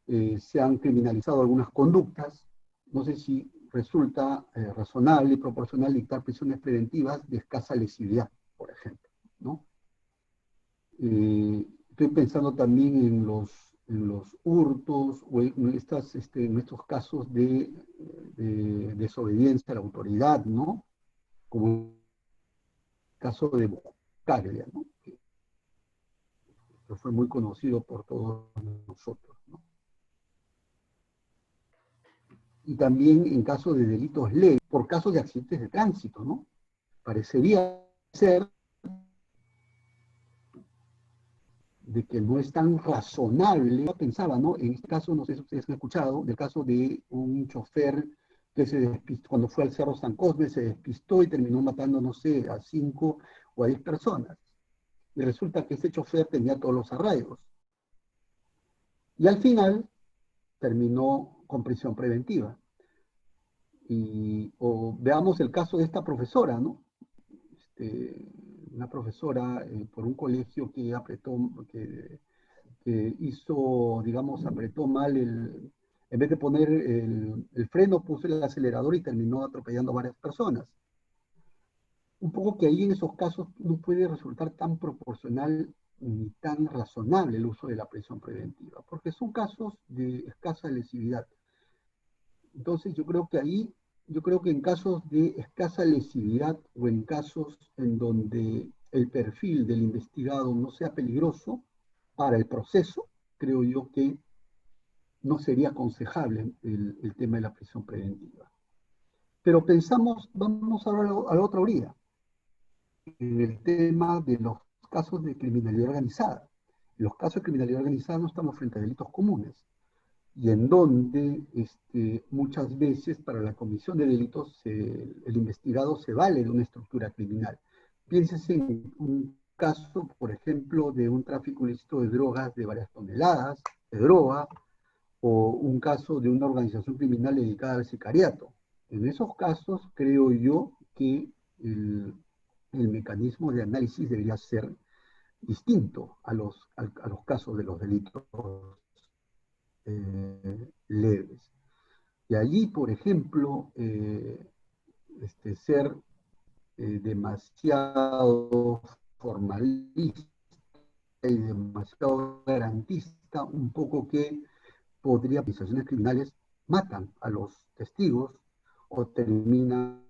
[SPEAKER 2] se han criminalizado algunas conductas, no sé si resulta razonable y proporcional dictar prisiones preventivas de escasa lesividad, por ejemplo, ¿no? Estoy pensando también en los hurtos o en estos casos de desobediencia a la autoridad, ¿no? Como el caso de Buscaglia, ¿no? Que fue muy conocido por todos nosotros, ¿no? Y también en casos de delitos leves, por casos de accidentes de tránsito, ¿no? Parecería ser de que no es tan razonable. Yo pensaba, ¿no? En este caso, no sé si ustedes han escuchado, del caso de un chofer que se despistó, cuando fue al Cerro San Cosme, se despistó y terminó matando, no sé, a 5 o a 10 personas. Y resulta que ese chofer tenía todos los arraigos. Y al final terminó con prisión preventiva. O veamos el caso de esta profesora, ¿no? Una profesora por un colegio que hizo, digamos, apretó mal en vez de poner el freno, puso el acelerador y terminó atropellando a varias personas. Un poco que ahí en esos casos no puede resultar tan proporcional ni tan razonable el uso de la prisión preventiva, porque son casos de escasa lesividad. Entonces yo creo que en casos de escasa lesividad o en casos en donde el perfil del investigado no sea peligroso para el proceso, creo yo que no sería aconsejable el tema de la prisión preventiva. Pero pensamos, vamos ahora a la otra orilla, en el tema de los casos de criminalidad organizada. En los casos de criminalidad organizada no estamos frente a delitos comunes, y en donde muchas veces para la comisión de delitos el investigado se vale de una estructura criminal. Piénsese en un caso, por ejemplo, de un tráfico ilícito de drogas de varias toneladas de droga, o un caso de una organización criminal dedicada al sicariato. En esos casos creo yo que el mecanismo de análisis debería ser distinto a los casos de los delitos leves. Y allí, por ejemplo, ser demasiado formalista y demasiado garantista, un poco que organizaciones criminales matan a los testigos o terminan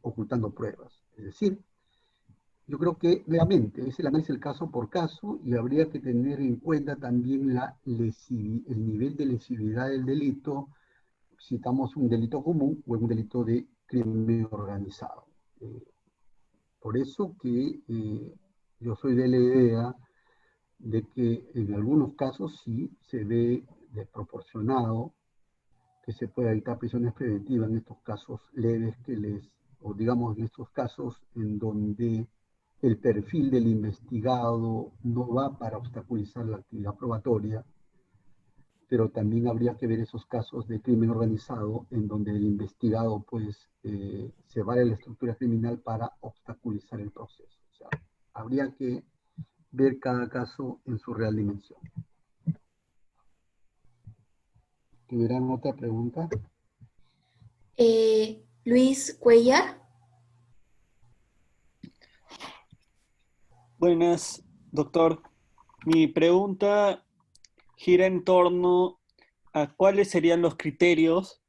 [SPEAKER 2] ocultando pruebas. Es decir, yo creo que nuevamente es el análisis del caso por caso, y habría que tener en cuenta también el nivel de lesividad del delito, si estamos un delito común o un delito de crimen organizado. Por eso que yo soy de la idea de que en algunos casos sí se ve desproporcionado que se pueda evitar prisiones preventivas en estos casos leves o digamos en estos casos en donde el perfil del investigado no va para obstaculizar la actividad probatoria, pero también habría que ver esos casos de crimen organizado en donde el investigado pues se vale la estructura criminal para obstaculizar el proceso. O sea, habría que ver cada caso en su real dimensión. ¿Tuvieran otra pregunta?
[SPEAKER 3] Luis Cuellar.
[SPEAKER 13] Buenas, doctor. Mi pregunta gira en torno a cuáles serían los criterios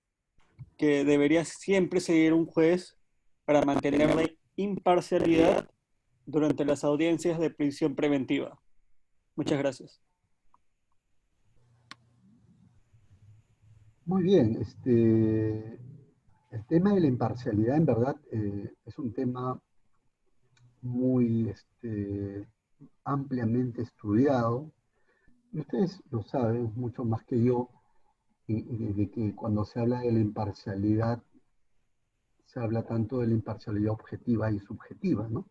[SPEAKER 13] que debería siempre seguir un juez para mantener la imparcialidad durante las audiencias de prisión preventiva. Muchas gracias.
[SPEAKER 2] Muy bien, el tema de la imparcialidad en verdad es un tema muy ampliamente estudiado, y ustedes lo saben mucho más que yo, de que cuando se habla de la imparcialidad, se habla tanto de la imparcialidad objetiva y subjetiva, ¿no?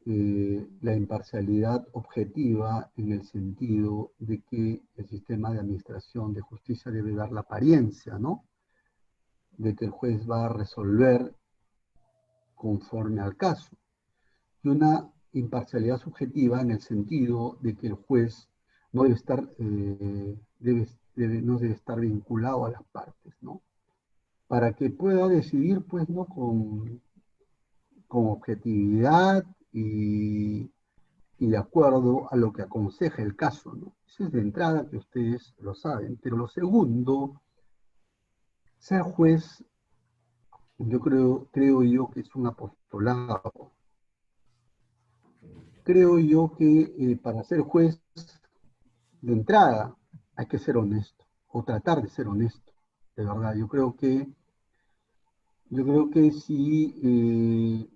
[SPEAKER 2] La imparcialidad objetiva en el sentido de que el sistema de administración de justicia debe dar la apariencia, ¿no?, de que el juez va a resolver conforme al caso. Y una imparcialidad subjetiva en el sentido de que el juez no debe estar, no debe estar vinculado a las partes, ¿no?, para que pueda decidir, pues, ¿no?, con objetividad y de acuerdo a lo que aconseja el caso, ¿no? Eso es de entrada, que ustedes lo saben. Pero lo segundo, ser juez, yo creo yo que es un apostolado. Creo yo que para ser juez, de entrada, hay que ser honesto, o tratar de ser honesto, de verdad. Yo creo que si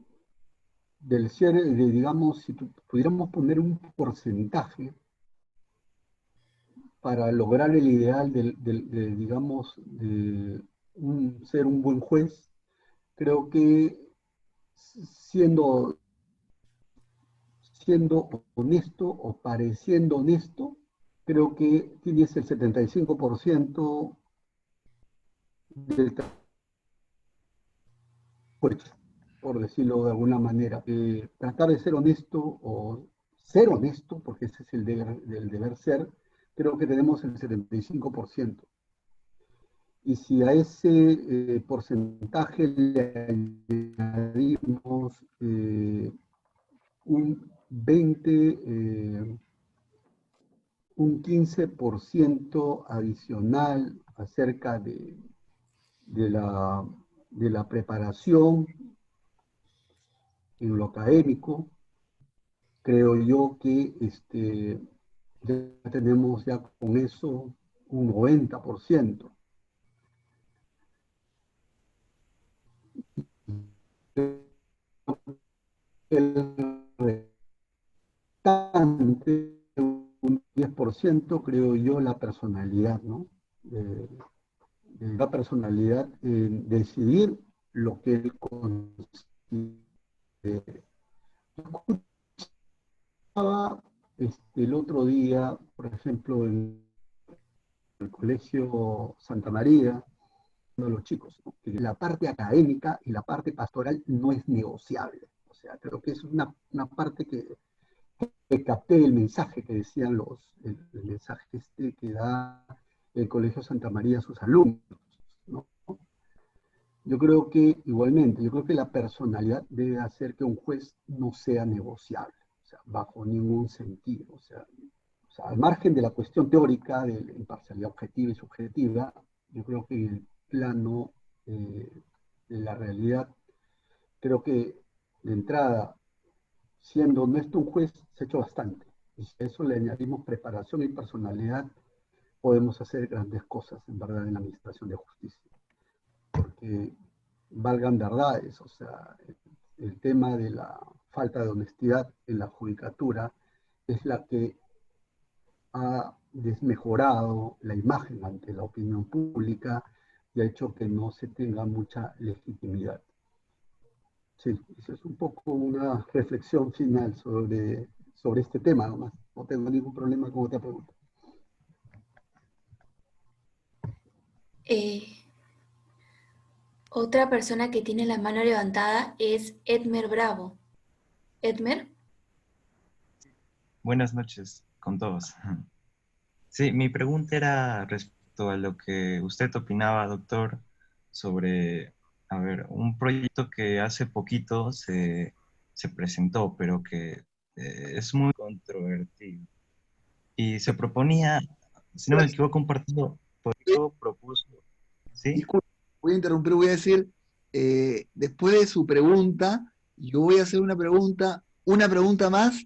[SPEAKER 2] digamos, si pudiéramos poner un porcentaje para lograr el ideal digamos, de ser un buen juez, creo que siendo honesto o pareciendo honesto, creo que tienes el 75% del juez, por decirlo de alguna manera. Tratar de ser honesto o ser honesto, porque ese es el deber ser, creo que tenemos el 75%. Y si a ese porcentaje le añadimos un 15% adicional acerca de la preparación en lo académico, creo yo que ya tenemos ya con eso un 90%. El restante, un 10%, creo yo, la personalidad, ¿no? De la personalidad en decidir lo que él considera. Escuchaba el otro día, por ejemplo, en el Colegio Santa María, uno de los chicos, ¿no? Que la parte académica y la parte pastoral no es negociable. O sea, creo que es una parte que capté el mensaje que decían el mensaje que da el Colegio Santa María a sus alumnos, ¿no? Yo creo que, igualmente, yo creo que la personalidad debe hacer que un juez no sea negociable, o sea, bajo ningún sentido. O sea, al margen de la cuestión teórica de la imparcialidad objetiva y subjetiva, yo creo que en el plano de la realidad, creo que de entrada, siendo honesto un juez, se ha hecho bastante. Y si a eso le añadimos preparación y personalidad, podemos hacer grandes cosas, en verdad, en la administración de justicia. Porque valgan verdades, o sea, el tema de la falta de honestidad en la judicatura es la que ha desmejorado la imagen ante la opinión pública y ha hecho que no se tenga mucha legitimidad. Sí, eso es un poco una reflexión final sobre este tema nomás. No tengo ningún problema con otra pregunta.
[SPEAKER 3] Otra persona que tiene la mano levantada es Edmer Bravo. Edmer.
[SPEAKER 14] Buenas noches con todos. Sí, mi pregunta era respecto a lo que usted opinaba, doctor, sobre, a ver, un proyecto que hace poquito se presentó, pero que es muy controvertido. Y se proponía, si no me equivoco, un partido político propuso, ¿sí?
[SPEAKER 1] Disculpe, voy a interrumpir, voy a decir, después de su pregunta, yo voy a hacer una pregunta más,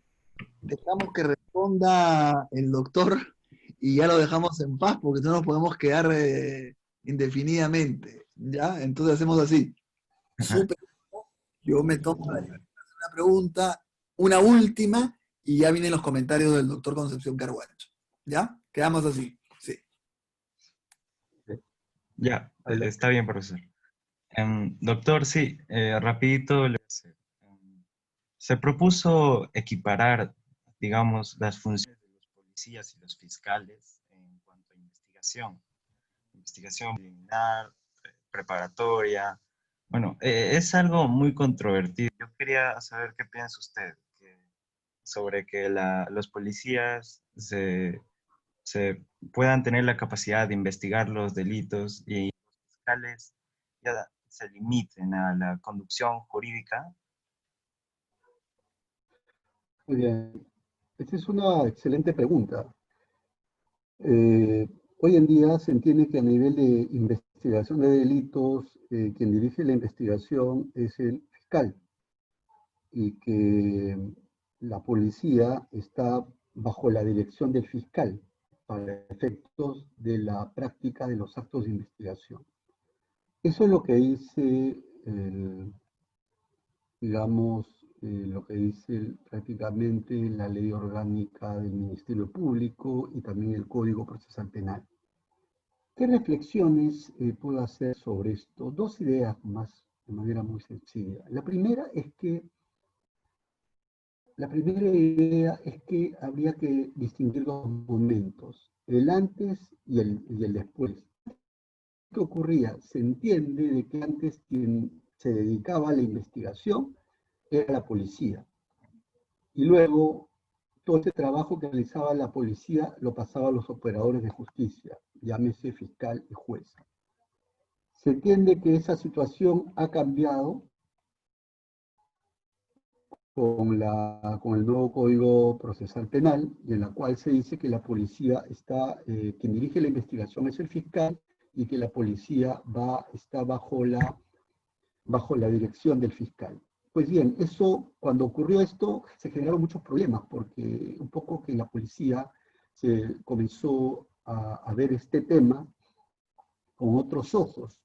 [SPEAKER 1] dejamos que responda el doctor y ya lo dejamos en paz porque no nos podemos quedar indefinidamente, ¿ya? Entonces hacemos así. Yo me tomo la libertad de hacer una pregunta, una última, y ya vienen los comentarios del doctor Concepción Carguacho. ¿Ya? Quedamos así. Sí.
[SPEAKER 14] Ya, está bien, profesor. Doctor, sí, rapidito. Se propuso equiparar, digamos, las funciones de los policías y los fiscales en cuanto a investigación preliminar, preparatoria. Bueno, es algo muy controvertido. Yo quería saber qué piensa usted sobre que los policías se puedan tener la capacidad de investigar los delitos y los fiscales ya se limiten a la conducción jurídica.
[SPEAKER 2] Muy bien. Esta es una excelente pregunta. Hoy en día se entiende que a nivel de investigación de delitos, quien dirige la investigación es el fiscal y que la policía está bajo la dirección del fiscal para efectos de la práctica de los actos de investigación. Eso es lo que dice, lo que dice prácticamente la ley orgánica del Ministerio Público y también el Código Procesal Penal. ¿Qué reflexiones puedo hacer sobre esto? Dos ideas más, de manera muy sencilla. La primera idea es que habría que distinguir dos momentos, el antes y el después. ¿Qué ocurría? Se entiende de que antes quien se dedicaba a la investigación era la policía. Y luego todo este trabajo que realizaba la policía lo pasaba a los operadores de justicia, llámese fiscal y juez. Se entiende que esa situación ha cambiado con el nuevo Código Procesal Penal, en la cual se dice que la policía quien dirige la investigación es el fiscal y que la policía está bajo la dirección del fiscal. Pues bien, cuando ocurrió esto, se generaron muchos problemas, porque un poco que la policía se comenzó a ver este tema con otros ojos.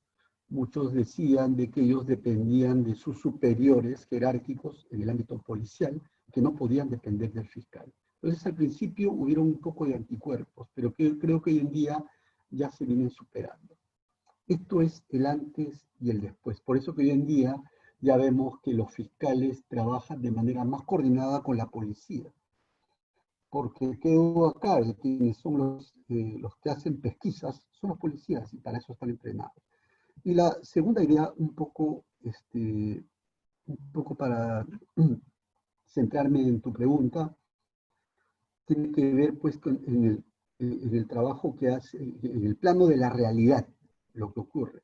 [SPEAKER 2] Muchos decían de que ellos dependían de sus superiores jerárquicos en el ámbito policial, que no podían depender del fiscal. Entonces, al principio hubieron un poco de anticuerpos, pero creo que hoy en día ya se vienen superando. Esto es el antes y el después. Por eso que hoy en día ya vemos que los fiscales trabajan de manera más coordinada con la policía. Porque quedó acá, quienes son los que hacen pesquisas, son los policías y para eso están entrenados. Y la segunda idea, un poco para centrarme en tu pregunta, tiene que ver pues en el trabajo que hace, en el plano de la realidad, lo que ocurre.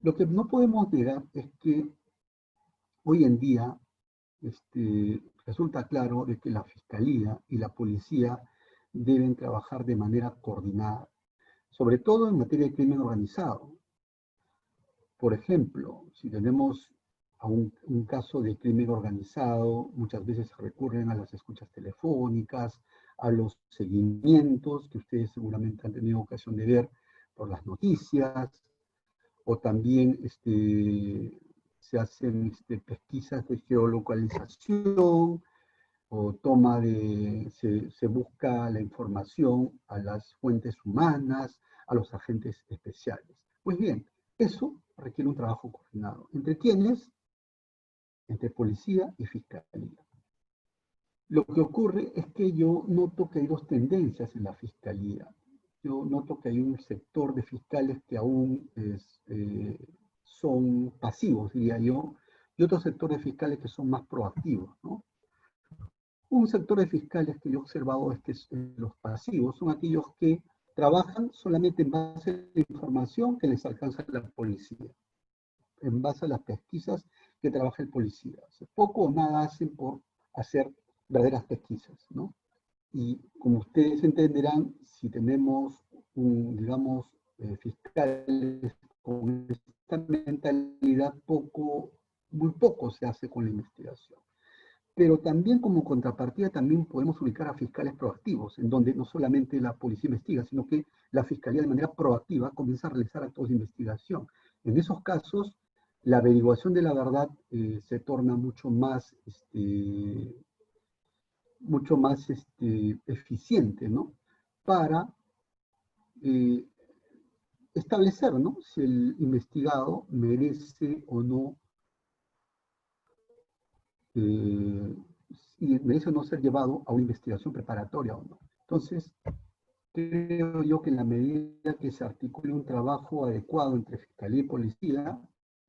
[SPEAKER 2] Lo que no podemos negar es que hoy en día resulta claro de que la Fiscalía y la Policía deben trabajar de manera coordinada, sobre todo en materia de crimen organizado. Por ejemplo, si tenemos a un caso de crimen organizado, muchas veces se recurren a las escuchas telefónicas, a los seguimientos que ustedes seguramente han tenido ocasión de ver por las noticias, o también se hacen pesquisas de geolocalización, o se busca la información a las fuentes humanas, a los agentes especiales. Pues bien, eso requiere un trabajo coordinado. ¿Entre quiénes? Entre policía y fiscalía. Lo que ocurre es que yo noto que hay dos tendencias en la fiscalía. Yo noto que hay un sector de fiscales que aún son pasivos, diría yo, y otro sector de fiscales que son más proactivos, ¿no? Un sector de fiscales que yo he observado es que los pasivos son aquellos que trabajan solamente en base a la información que les alcanza la policía, en base a las pesquisas que trabaja el policía. Poco o nada hacen por hacer verdaderas pesquisas, ¿no? Y como ustedes entenderán, si tenemos, digamos, fiscales con esta mentalidad, muy poco se hace con la investigación. Pero también como contrapartida también podemos ubicar a fiscales proactivos, en donde no solamente la policía investiga, sino que la fiscalía de manera proactiva comienza a realizar actos de investigación. En esos casos, la averiguación de la verdad se torna mucho más eficiente, ¿no? Para establecer, ¿no?, si el investigado merece o no y merece o no ser llevado a una investigación preparatoria o no. Entonces, creo yo que en la medida que se articule un trabajo adecuado entre fiscalía y policía,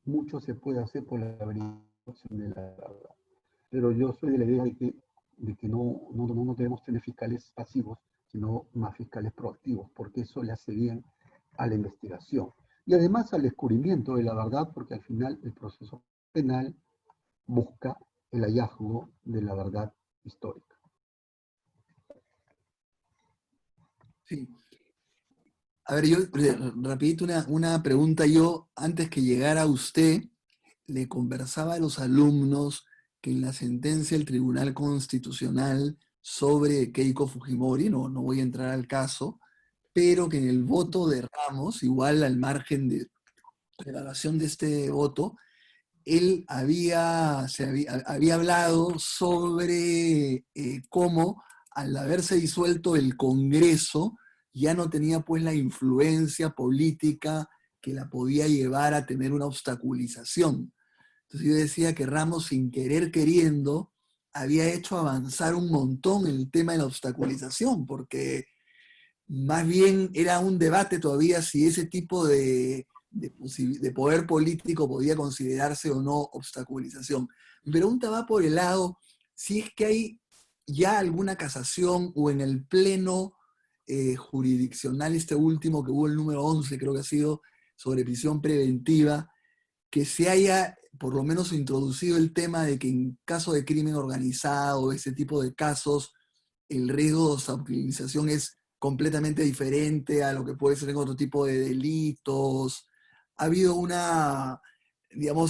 [SPEAKER 2] mucho se puede hacer por la averiguación de la verdad. Pero yo soy de la idea de que no debemos tener fiscales pasivos, sino más fiscales proactivos, porque eso le hace bien a la investigación. Y además al descubrimiento de la verdad, porque al final el proceso penal busca el hallazgo de la verdad histórica.
[SPEAKER 1] Sí. A ver, yo rapidito una pregunta. Yo, antes que llegara usted, le conversaba a los alumnos que en la sentencia del Tribunal Constitucional sobre Keiko Fujimori, no voy a entrar al caso, pero que en el voto de Ramos, igual al margen de la evaluación de este voto, él había hablado sobre cómo al haberse disuelto el Congreso ya no tenía pues la influencia política que la podía llevar a tener una obstaculización. Entonces yo decía que Ramos, sin querer queriendo, había hecho avanzar un montón el tema de la obstaculización, porque más bien era un debate todavía si ese tipo de poder político podía considerarse o no obstaculización. Mi pregunta va por el lado, si es que hay ya alguna casación o en el pleno jurisdiccional, este último que hubo, el número 11, creo que ha sido sobre prisión preventiva, que se haya por lo menos introducido el tema de que en caso de crimen organizado, ese tipo de casos, el riesgo de obstaculización es completamente diferente a lo que puede ser en otro tipo de delitos. ¿Ha habido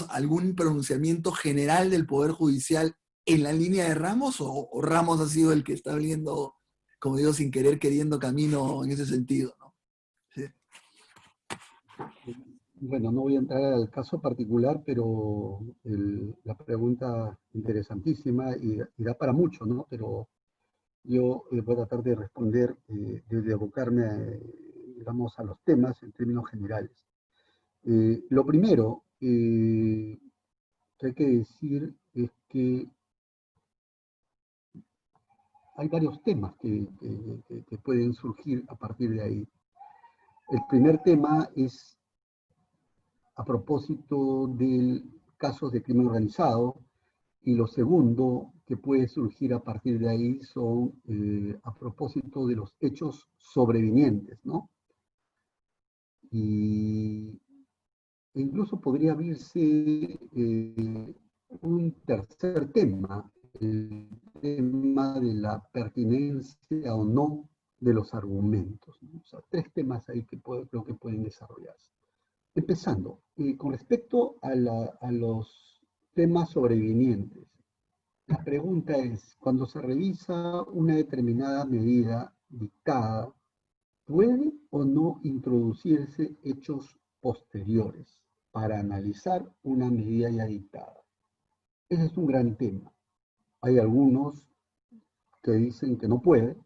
[SPEAKER 1] algún pronunciamiento general del Poder Judicial en la línea de Ramos, o Ramos ha sido el que está viendo como digo, sin querer, queriendo camino en ese sentido, ¿no? Sí.
[SPEAKER 2] Bueno, no voy a entrar al caso particular, pero la pregunta interesantísima y da para mucho, ¿no? Pero yo voy a tratar de responder, de abocarme, digamos, a los temas en términos generales. Lo primero que hay que decir es que hay varios temas que pueden surgir a partir de ahí. El primer tema es a propósito de casos de crimen organizado, y lo segundo que puede surgir a partir de ahí son a propósito de los hechos sobrevinientes, ¿no? E incluso podría abrirse un tercer tema, el tema de la pertinencia o no de los argumentos, ¿no? O sea, tres temas ahí que creo que pueden desarrollarse. Empezando, con respecto a los temas sobrevinientes, la pregunta es, cuando se revisa una determinada medida dictada, ¿puede o no introducirse hechos posteriores para analizar una medida ya dictada? Ese es un gran tema. Hay algunos que dicen que no puede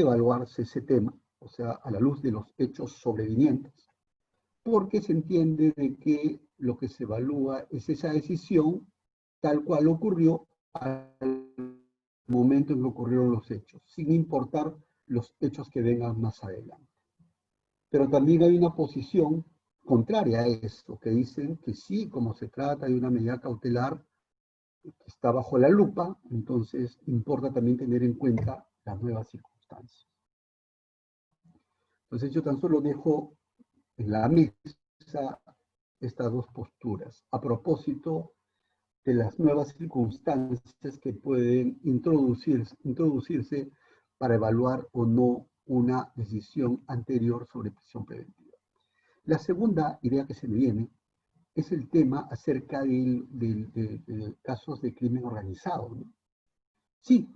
[SPEAKER 2] evaluarse ese tema, o sea, a la luz de los hechos sobrevinientes, porque se entiende de que lo que se evalúa es esa decisión tal cual ocurrió al momento en que ocurrieron los hechos, sin importar los hechos que vengan más adelante. Pero también hay una posición contraria a esto, que dicen que sí, como se trata de una medida cautelar que está bajo la lupa, entonces importa también tener en cuenta las nuevas circunstancias. Entonces yo tan solo dejo en la mesa estas dos posturas, a propósito de las nuevas circunstancias que pueden introducirse para evaluar o no una decisión anterior sobre prisión preventiva. La segunda idea que se me viene es el tema acerca de casos de crimen organizado, ¿no? Sí,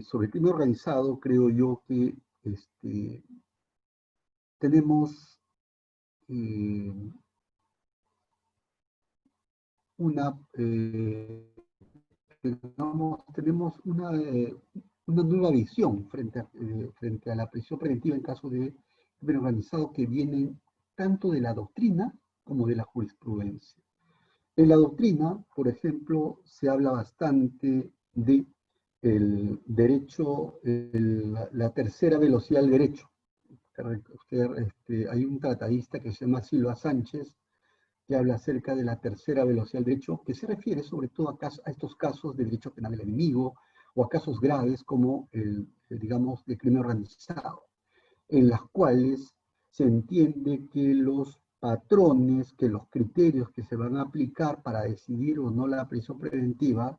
[SPEAKER 2] sobre el crimen organizado creo yo que tenemos tenemos una nueva visión frente a la prisión preventiva en caso de crimen organizado que viene tanto de la doctrina como de la jurisprudencia. En la doctrina, por ejemplo, se habla bastante de el derecho, la tercera velocidad del derecho. Hay un tratadista que se llama Silva Sánchez, que habla acerca de la tercera velocidad del derecho, que se refiere sobre todo a estos casos de derecho penal del enemigo, o a casos graves como digamos, de crimen organizado, en las cuales se entiende que los patrones, que los criterios que se van a aplicar para decidir o no la prisión preventiva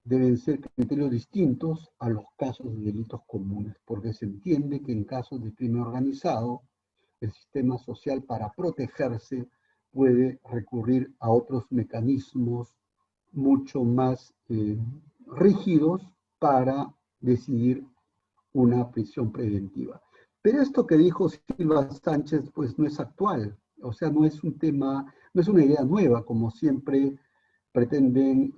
[SPEAKER 2] deben ser criterios distintos a los casos de delitos comunes, porque se entiende que en casos de crimen organizado, el sistema social para protegerse puede recurrir a otros mecanismos mucho más rígidos para decidir una prisión preventiva. Pero esto que dijo Silva Sánchez, pues no es actual, o sea, no es un tema, no es una idea nueva, como siempre pretenden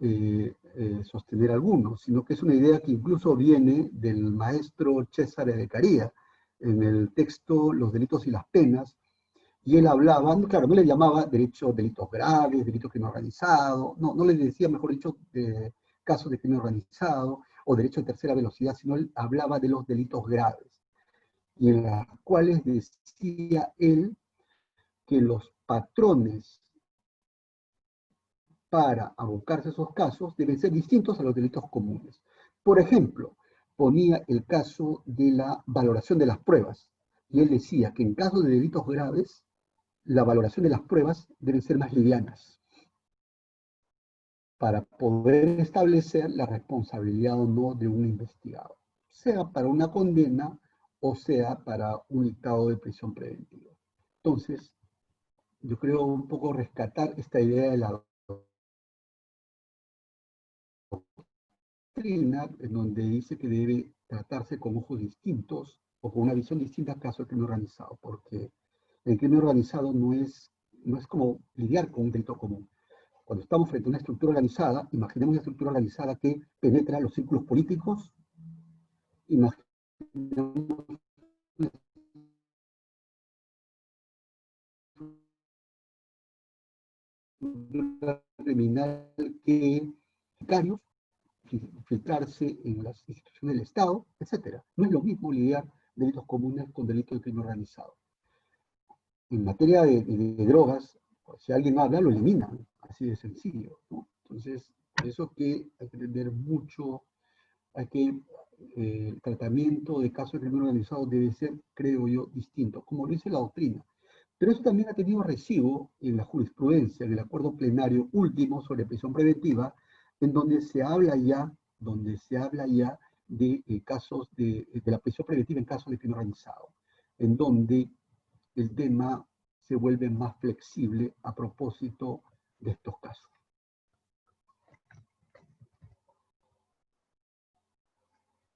[SPEAKER 2] sostener algunos, sino que es una idea que incluso viene del maestro Cesare Beccaria, en el texto Los delitos y las penas, y él hablaba, claro, no le llamaba delitos graves, delitos crimen organizado, no le decía, mejor dicho, casos de crimen organizado o derecho de tercera velocidad, sino él hablaba de los delitos graves, y en las cuales decía él que los patrones para abocarse a esos casos deben ser distintos a los delitos comunes. Por ejemplo, ponía el caso de la valoración de las pruebas, y él decía que en casos de delitos graves, la valoración de las pruebas deben ser más livianas para poder establecer la responsabilidad o no de un investigado, sea para una condena o sea para un dictado de prisión preventiva. Entonces, yo creo un poco rescatar esta idea de la doctrina, en donde dice que debe tratarse con ojos distintos o con una visión distinta al caso del crimen organizado, porque el crimen organizado no es como lidiar con un delito común. Cuando estamos frente a una estructura organizada, imaginemos una estructura organizada que penetra los círculos políticos, imaginemos una criminal que sicarios, filtrarse en las instituciones del Estado, etc. No es lo mismo lidiar delitos comunes con delitos de crimen organizado. En materia de drogas, pues, si alguien habla, lo eliminan, así de sencillo, ¿no? Entonces, por eso que hay que entender mucho, el tratamiento de casos de crimen organizado debe ser, creo yo, distinto, como lo dice la doctrina. Pero eso también ha tenido recibo en la jurisprudencia, en el acuerdo plenario último sobre prisión preventiva, en donde se habla ya de casos de la prisión preventiva en casos de crimen organizado, en donde el tema se vuelve más flexible a propósito de estos casos.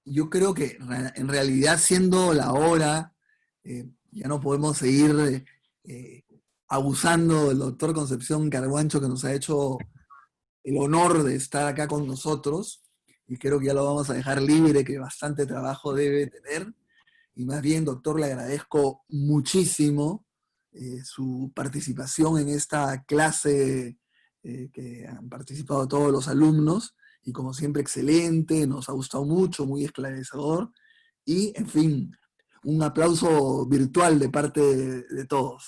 [SPEAKER 1] Yo creo que en realidad, siendo la hora, ya no podemos seguir abusando del doctor Concepción Carguancho, que nos ha hecho el honor de estar acá con nosotros, y creo que ya lo vamos a dejar libre, que bastante trabajo debe tener. Y más bien, doctor, le agradezco muchísimo su participación en esta clase que han participado todos los alumnos, y como siempre excelente, nos ha gustado mucho, muy esclarecedor, y en fin, un aplauso virtual de parte de todos.